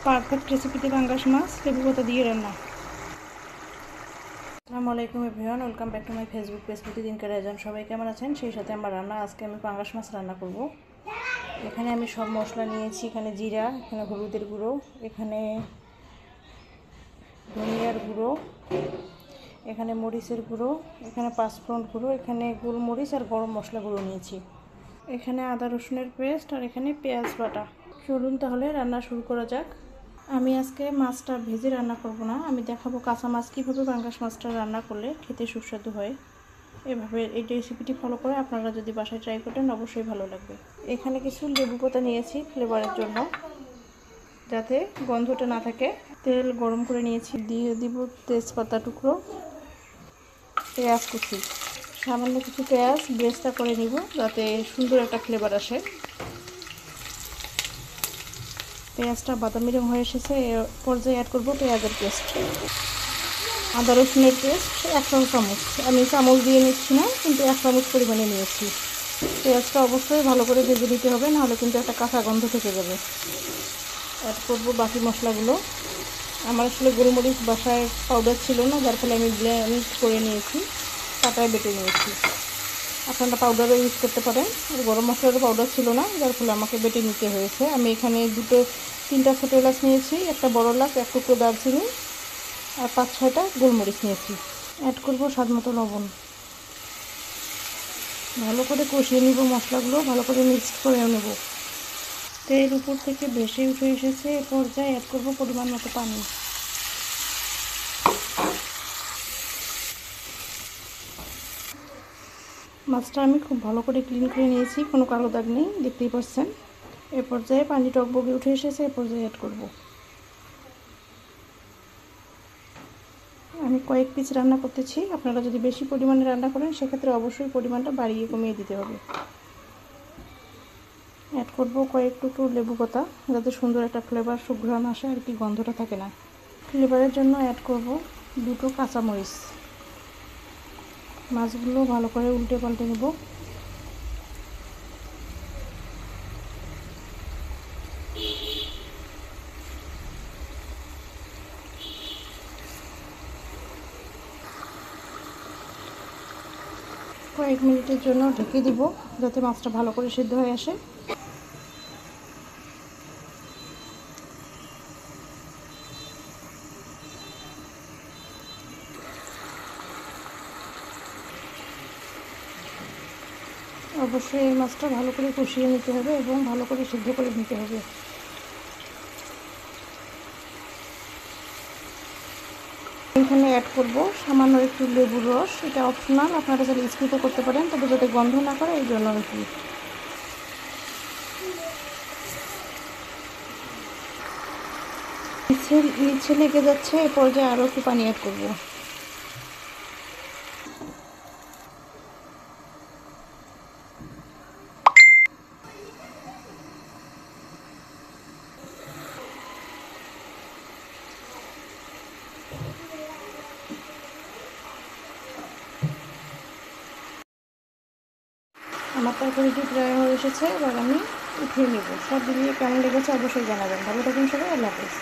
Perfect রেসিপিতে পাঙ্গাস মাছ লেবু পাতা দিয়ে রান্না। আসসালামু আলাইকুম everyone, welcome back to my Facebook page প্রতিদিনকার আয়োজন। সবাই কেমন আছেন? সেই সাথে আমার রান্না, আজকে আমি পাঙ্গাস মাছ রান্না করব। এখানে আমি সব মশলা নিয়েছি। এখানে জিরা, এখানে হলুদের গুঁড়ো, এখানে ধনিয়ার গুঁড়ো, এখানে মরিচের গুঁড়ো, এখানে পাঁচফোড়ন গুঁড়ো, এখানে গোলমরিচ আর গরম মশলা গুঁড়ো নিয়েছি। এখানে আদা রসুনের পেস্ট আর এখানে পেঁয়াজ বাটা। চলুন তাহলে রান্না শুরু করা যাক। আমি আজকে মাছটা ভেজে রান্না করব না, আমি দেখাবো কাঁচা মাছ কীভাবে পাঙ্গাস মাছটা রান্না করলে খেতে সুস্বাদু হয়। এভাবে এই রেসিপিটি ফলো করে আপনারা যদি বাসায় ট্রাই করেন অবশ্যই ভালো লাগবে। এখানে কিছু লেবু পাতা নিয়েছি ফ্লেভারের জন্য, যাতে গন্ধটা না থাকে। তেল গরম করে নিয়েছি, দিয়ে দিব তেজপাতা টুকরো, পেঁয়াজ কুচি, সামান্য কিছু পেঁয়াজ ব্রেস্তা করে নিব যাতে সুন্দর একটা ফ্লেভার আসে। পেঁয়াজটা বাদামি রং হয়ে এসেছে, এ পর্যায়ে অ্যাড করব পেঁয়াজের পেস্ট। আদা রসুনের পেস্ট 1 চামচ, আমি চামচ দিয়ে নিচ্ছি না, কিন্তু 1 চামচ পরিমাণে নিয়েছি। পেঁয়াজটা অবশ্যই ভালো করে ভেজে দিতে হবে, নাহলে কিন্তু একটা কাঁচা গন্ধ থেকে যাবে। অ্যাড করব বাকি মশলাগুলো। আমার আসলে গোলমরিচ বাসায় পাউডার ছিল না, যার ফলে আমি ব্লেন্ড করে নিয়েছি, পাটায় বেটে নিয়েছি। আপনারা পাউডারও ইউজ করতে পারেন। আর গরম মশলারও পাউডার ছিল না, যার ফলে আমাকে বেটে নিতে হয়েছে। আমি এখানে 3টা ছোটো এলাচ নিয়েছি, একটা বড় এলাচ, 1 টুকরো দারচিনি আর 5-6টা গোলমরিচ নিয়েছি। অ্যাড করব স্বাদ মতো লবণ। ভালো করে কষিয়ে নিব, মশলাগুলো ভালো করে মিক্স করে নেব। তেল উপর থেকে ভেসে উঠে এসেছে, এ পর্যায়ে অ্যাড করব পরিমাণ মতো পানি। মাছটা আমি খুব ভালো করে ক্লিন করে নিয়েছি, কোনো কালো দাগ নেই, দেখতেই পাচ্ছেন। এ পর্যায়ে পানি টকবগে উঠে এসেছে, এ পর্যায়ে অ্যাড করব। আমি কয়েক পিস রান্না করতেছি, আপনারা যদি বেশি পরিমাণে রান্না করেন সেক্ষেত্রে অবশ্যই পরিমাণটা বাড়িয়ে কমিয়ে দিতে হবে। অ্যাড করব কয়েক টুকরো লেবু পাতা, যাতে সুন্দর একটা ফ্লেভার সুঘ্রাণ আসে আর কি, গন্ধটা থাকে না। ফ্লেভারের জন্য অ্যাড করব 2টো কাঁচামরিচ। মাছগুলো ভালো করে উল্টে পাল্টে নেব। কয়েক মিনিটের জন্য ঢেকে দিব, যাতে মাছটা ভালো করে সিদ্ধ হয়ে আসে। অবশ্যই এই মাছটা ভালো করে কষিয়ে নিতে হবে এবং ভালো করে সিদ্ধ করে নিতে হবে। এখানে অ্যাড করব সামান্য একটু লেবুর রস, এটা অপশনাল, আপনারা চাইলে স্কিপও করতে পারেন, তবে যাতে গন্ধ না করে এই জন্য আর কি। নিচে লেগে যাচ্ছে, এ পর্যায়ে আরও একটু পানি অ্যাড করব। আমার তরকারিটি প্রায় হয়ে এসেছে, এবার আমি উঠিয়ে নেব। সব মিলিয়ে কেমন লেগেছে অবশ্যই জানাবেন। ভালো থাকুন সবাই, আল্লাহ হাফেজ।